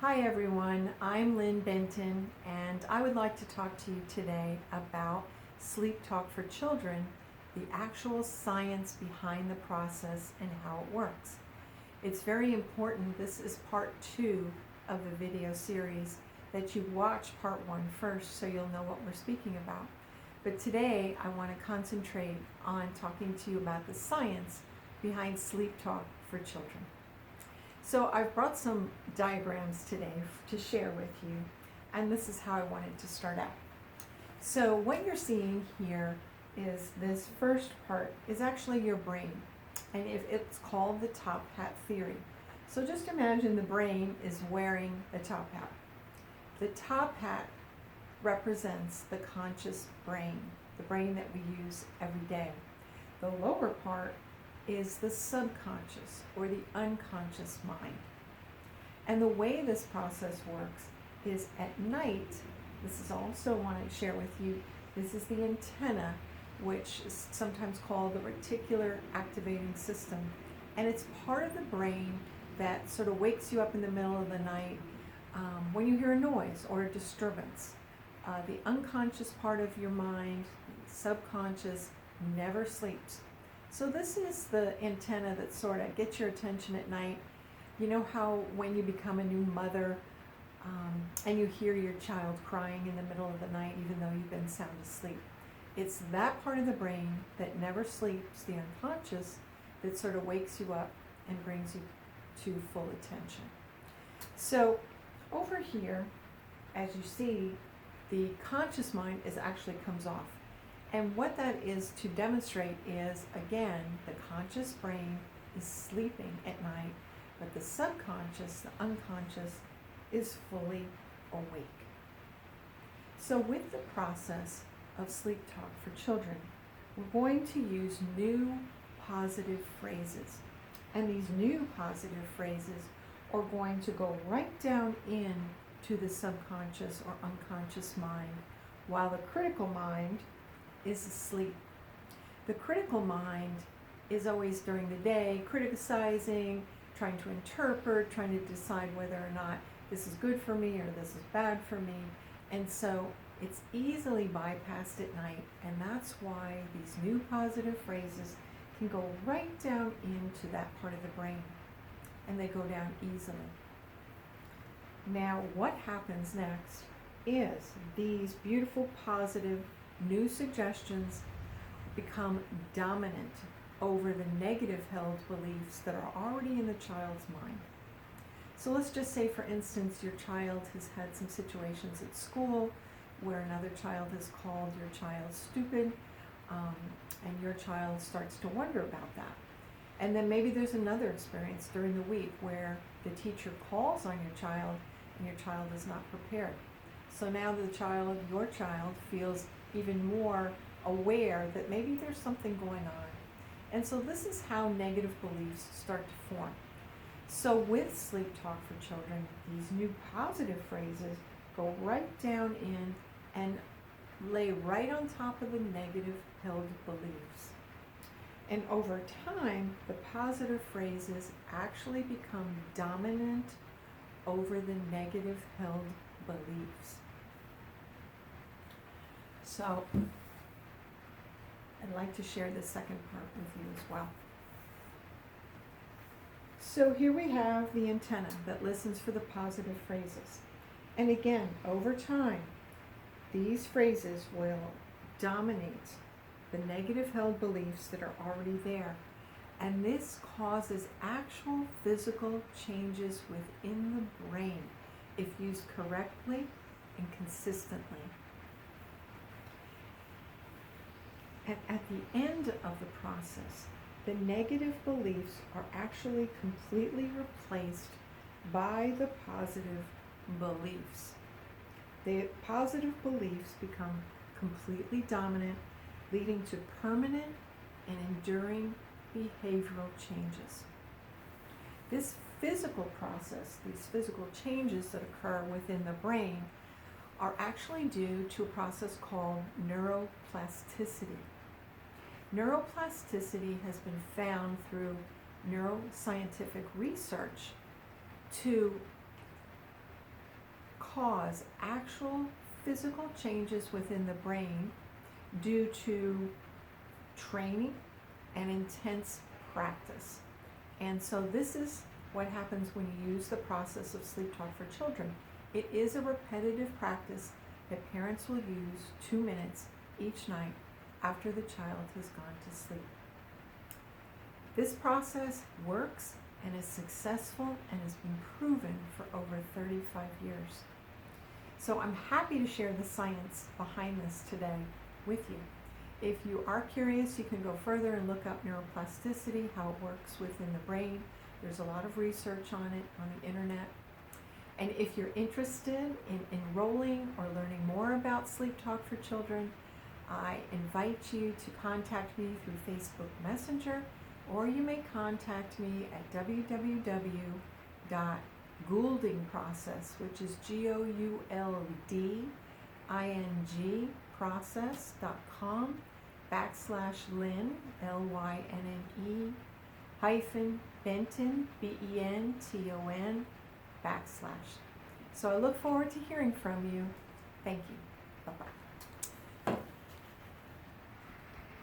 Hi everyone, I'm Lynn Benton and I would like to talk to you today about sleep talk for children, the actual science behind the process and how it works. It's very important, this is part 2 of the video series, that you watch part 1 first so you'll know what we're speaking about. But today I want to concentrate on talking to you about the science behind sleep talk for children. So I've brought some diagrams today to share with you, and this is how I wanted to start out. So what you're seeing here is this first part is actually your brain, and it's called the top hat theory. So just imagine the brain is wearing the top hat. The top hat represents the conscious brain, the brain that we use every day. The lower part is the subconscious or the unconscious mind. And the way this process works is at night, this is also want to share with you, this is the antenna, which is sometimes called the reticular activating system. And it's part of the brain that sort of wakes you up in the middle of the night when you hear a noise or a disturbance. The unconscious part of your mind, subconscious, never sleeps. So this is the antenna that sort of gets your attention at night. You know how when you become a new mother and you hear your child crying in the middle of the night even though you've been sound asleep. It's that part of the brain that never sleeps, the unconscious, that sort of wakes you up and brings you to full attention. So over here, as you see, the conscious mind actually comes off. And what that is to demonstrate is, again, the conscious brain is sleeping at night, but the subconscious, the unconscious, is fully awake. So with the process of sleep talk for children, we're going to use new positive phrases. And these new positive phrases are going to go right down into the subconscious or unconscious mind, while the critical mind is asleep. The critical mind is always during the day criticizing, trying to interpret, trying to decide whether or not this is good for me or this is bad for me. And so it's easily bypassed at night, and that's why these new positive phrases can go right down into that part of the brain, and they go down easily. Now what happens next is these beautiful positive new suggestions become dominant over the negative held beliefs that are already in the child's mind. So let's just say, for instance, your child has had some situations at school where another child has called your child stupid, and your child starts to wonder about that. And then maybe there's another experience during the week where the teacher calls on your child and your child is not prepared. So now your child feels even more aware that maybe there's something going on. And so this is how negative beliefs start to form. So with sleep talk for children, these new positive phrases go right down in and lay right on top of the negative held beliefs. And over time, the positive phrases actually become dominant over the negative held beliefs. So I'd like to share the second part with you as well. So here we have the antenna that listens for the positive phrases. And again, over time, these phrases will dominate the negative held beliefs that are already there. And this causes actual physical changes within the brain if used correctly and consistently. And at the end of the process, the negative beliefs are actually completely replaced by the positive beliefs. The positive beliefs become completely dominant, leading to permanent and enduring behavioral changes. This physical process, these physical changes that occur within the brain, are actually due to a process called neuroplasticity. Neuroplasticity has been found through neuroscientific research to cause actual physical changes within the brain due to training and intense practice. And so this is what happens when you use the process of Sleep Talk for Children. It is a repetitive practice that parents will use 2 minutes each night after the child has gone to sleep. This process works and is successful and has been proven for over 35 years. So I'm happy to share the science behind this today with you. If you are curious, you can go further and look up neuroplasticity, how it works within the brain. There's a lot of research on it on the internet. And if you're interested in enrolling or learning more about Sleep Talk for Children, I invite you to contact me through Facebook Messenger, or you may contact me at www.Goulding Process, which is GOULDING process.com/Lynn, LYNNE, -Benton, BENTON, /. So I look forward to hearing from you. Thank you. Bye-bye.